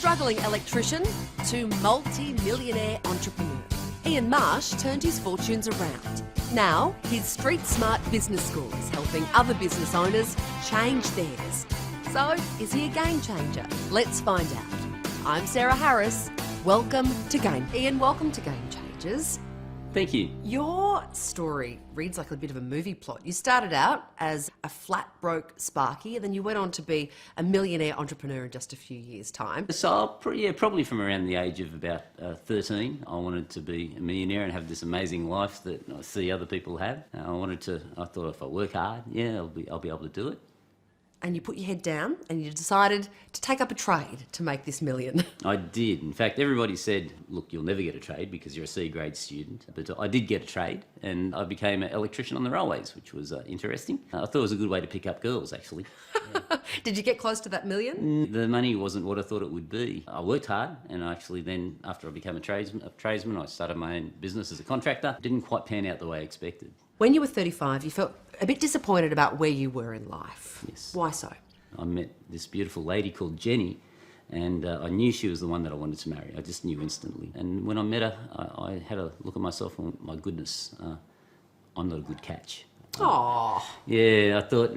struggling electrician to multi-millionaire entrepreneur, Ian Marsh turned his fortunes around. Now, his street smart business school is helping other business owners change theirs. So, is he a game changer? Let's find out. I'm Sarah Harris. Welcome to Game. Ian, welcome to Game Changers. Thank you. Your story reads like a bit of a movie plot. You started out as a flat broke Sparky, and then you went on to be a millionaire entrepreneur in just a few years' time. So, probably from around the age of about 13, I wanted to be a millionaire and have this amazing life that I see other people have. I thought if I work hard, I'll be able to do it. And you put your head down and you decided to take up a trade to make this million. I did. In fact, everybody said, look, you'll never get a trade because you're a C-grade student. But I did get a trade and I became an electrician on the railways, which was interesting. I thought it was a good way to pick up girls, actually. Did you get close to that million? The money wasn't what I thought it would be. I worked hard, and actually then, after I became a tradesman, I started my own business as a contractor. It didn't quite pan out the way I expected. When you were 35, you felt a bit disappointed about where you were in life. Yes. Why so? I met this beautiful lady called Jenny, and I knew she was the one that I wanted to marry. I just knew instantly. And when I met her, I had a look at myself and went, my goodness, I'm not a good catch. Aww. Yeah, I thought,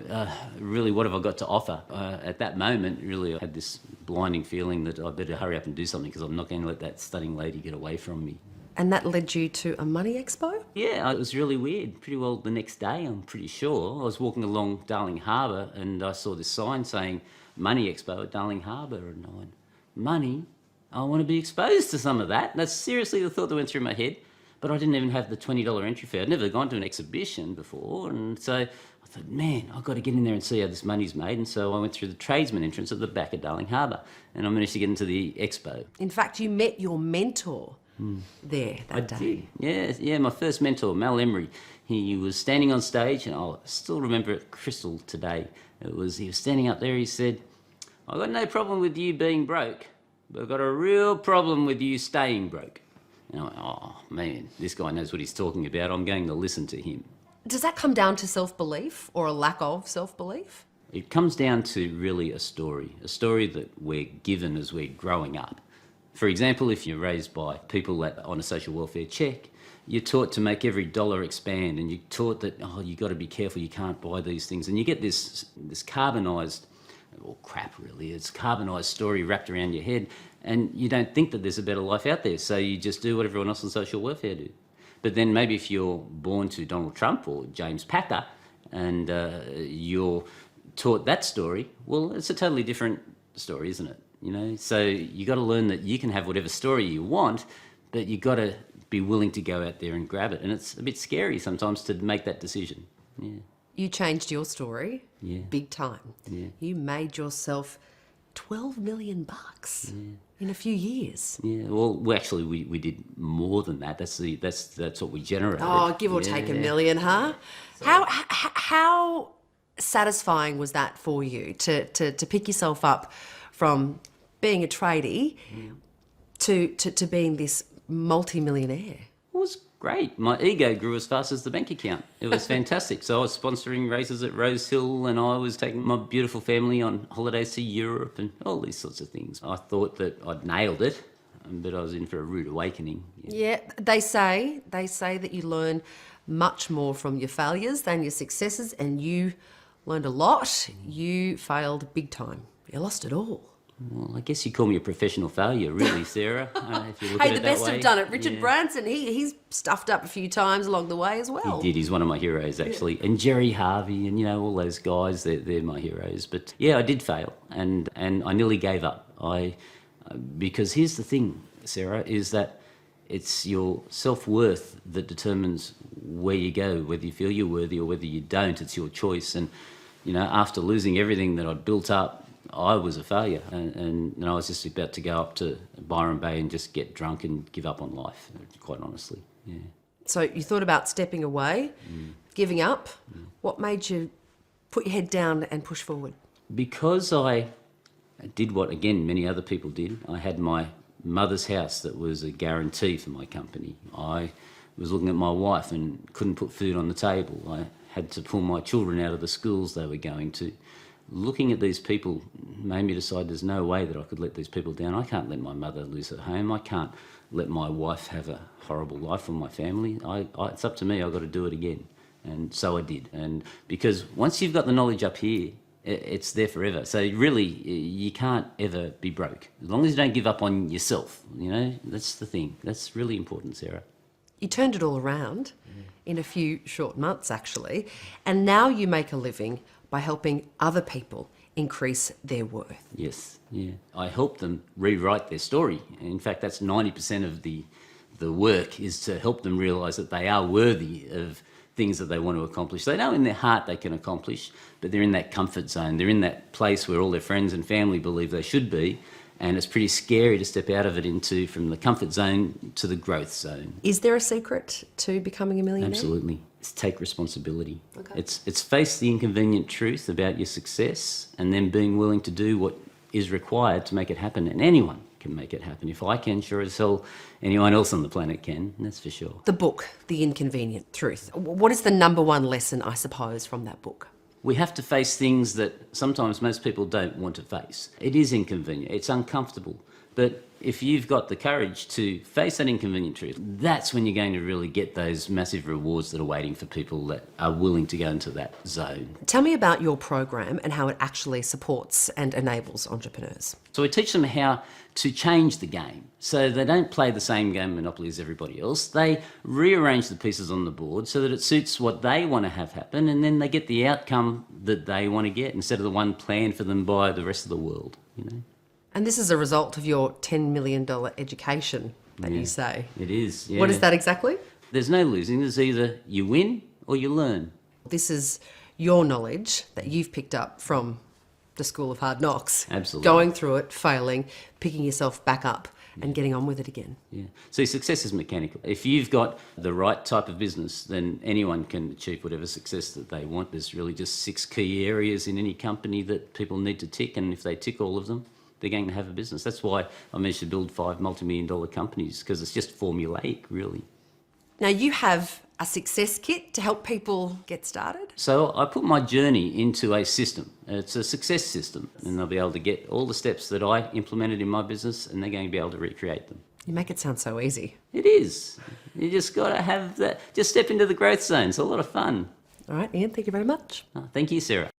really, what have I got to offer? At that moment, really, I had this blinding feeling that I better hurry up and do something because I'm not going to let that stunning lady get away from me. And that led you to a money expo? Yeah, it was really weird. Pretty well the next day, I'm pretty sure. I was walking along Darling Harbour and I saw this sign saying Money Expo at Darling Harbour, and I went, money? I want to be exposed to some of that. That's seriously the thought that went through my head. But I didn't even have the $20 entry fee. I'd never gone to an exhibition before, and so I thought, man, I've got to get in there and see how this money's made. And so I went through the tradesman entrance at the back of Darling Harbour, and I managed to get into the expo. In fact, you met your mentor there that day. Did. Yeah, my first mentor, Mal Emery. He was standing on stage, and I still remember it crystal today. He was standing up there, he said, I've got no problem with you being broke, but I've got a real problem with you staying broke. And I went, oh, man, this guy knows what he's talking about. I'm going to listen to him. Does that come down to self-belief or a lack of self-belief? It comes down to really a story that we're given as we're growing up. For example, if you're raised by people that on a social welfare check, you're taught to make every dollar expand, and you're taught that, you've got to be careful, you can't buy these things. And you get this carbonised, or crap really, it's carbonised story wrapped around your head, and you don't think that there's a better life out there, so you just do what everyone else on social welfare do. But then maybe if you're born to Donald Trump or James Packer and you're taught that story, well, it's a totally different story, isn't it? You know, so you got to learn that you can have whatever story you want, but you got to be willing to go out there and grab it. And it's a bit scary sometimes to make that decision. Yeah. You changed your story big time. Yeah. You made yourself $12 million in a few years. Yeah, well, we did more than that. That's what we generated. Oh, give or take $1 million, huh? So, how satisfying was that for you to pick yourself up from being a tradie to being this multi-millionaire? It was great. My ego grew as fast as the bank account. It was fantastic. So I was sponsoring races at Rose Hill, and I was taking my beautiful family on holidays to Europe and all these sorts of things. I thought that I'd nailed it, but I was in for a rude awakening. Yeah, they say that you learn much more from your failures than your successes, and you learned a lot. You failed big time. You lost it all. Well, I guess you call me a professional failure, really, Sarah. If you look at it the best that way. have done it. Richard Branson, he's stuffed up a few times along the way as well. He did. He's one of my heroes, actually. Yeah. And Jerry Harvey and, all those guys, they're my heroes. But, yeah, I did fail, and I nearly gave up. Because here's the thing, Sarah, is that it's your self-worth that determines where you go, whether you feel you're worthy or whether you don't. It's your choice. And, after losing everything that I'd built up, I was a failure, and I was just about to go up to Byron Bay and just get drunk and give up on life, quite honestly. Yeah. So you thought about stepping away, giving up. What made you put your head down and push forward? Because I did what, again, many other people did. I had my mother's house that was a guarantee for my company. I was looking at my wife and couldn't put food on the table. I had to pull my children out of the schools they were going to. Looking at these people made me decide there's no way that I could let these people down. I can't let my mother lose her home. I can't let my wife have a horrible life for my family. It's up to me. I've got to do it again. And so I did. And because once you've got the knowledge up here, it's there forever. So really, you can't ever be broke. As long as you don't give up on yourself, that's the thing. That's really important, Sarah. You turned it all around in a few short months, actually, and now you make a living by helping other people increase their worth. Yes, yeah. I help them rewrite their story. In fact, that's 90% of the work, is to help them realise that they are worthy of things that they want to accomplish. They know in their heart they can accomplish, but they're in that comfort zone. They're in that place where all their friends and family believe they should be, and it's pretty scary to step out of it from the comfort zone to the growth zone. Is there a secret to becoming a millionaire? Absolutely. It's take responsibility. Okay. It's face the inconvenient truth about your success, and then being willing to do what is required to make it happen. And anyone can make it happen. If I can, sure as hell anyone else on the planet can, that's for sure. The book, The Inconvenient Truth. What is the number one lesson, I suppose, from that book? We have to face things that sometimes most people don't want to face. It is inconvenient, it's uncomfortable, but if you've got the courage to face that inconvenient truth, that's when you're going to really get those massive rewards that are waiting for people that are willing to go into that zone. Tell me about your program and how it actually supports and enables entrepreneurs. So we teach them how to change the game so they don't play the same game of Monopoly as everybody else. They rearrange the pieces on the board so that it suits what they want to have happen, and then they get the outcome that they want to get instead of the one planned for them by the rest of the world, And this is a result of your $10 million education that you say. It is, yeah. What is that exactly? There's no losing. There's either you win or you learn. This is your knowledge that you've picked up from the School of Hard Knocks. Absolutely. Going through it, failing, picking yourself back up and getting on with it again. Yeah. See, success is mechanical. If you've got the right type of business, then anyone can achieve whatever success that they want. There's really just 6 key areas in any company that people need to tick, and if they tick all of them, they're going to have a business. That's why I managed to build 5 multi-million-dollar companies, because it's just formulaic, really. Now, you have a success kit to help people get started? So I put my journey into a system. It's a success system, and they'll be able to get all the steps that I implemented in my business, and they're going to be able to recreate them. You make it sound so easy. It is. You just got to have that. Just step into the growth zone. It's a lot of fun. All right, Ian, thank you very much. Thank you, Sarah.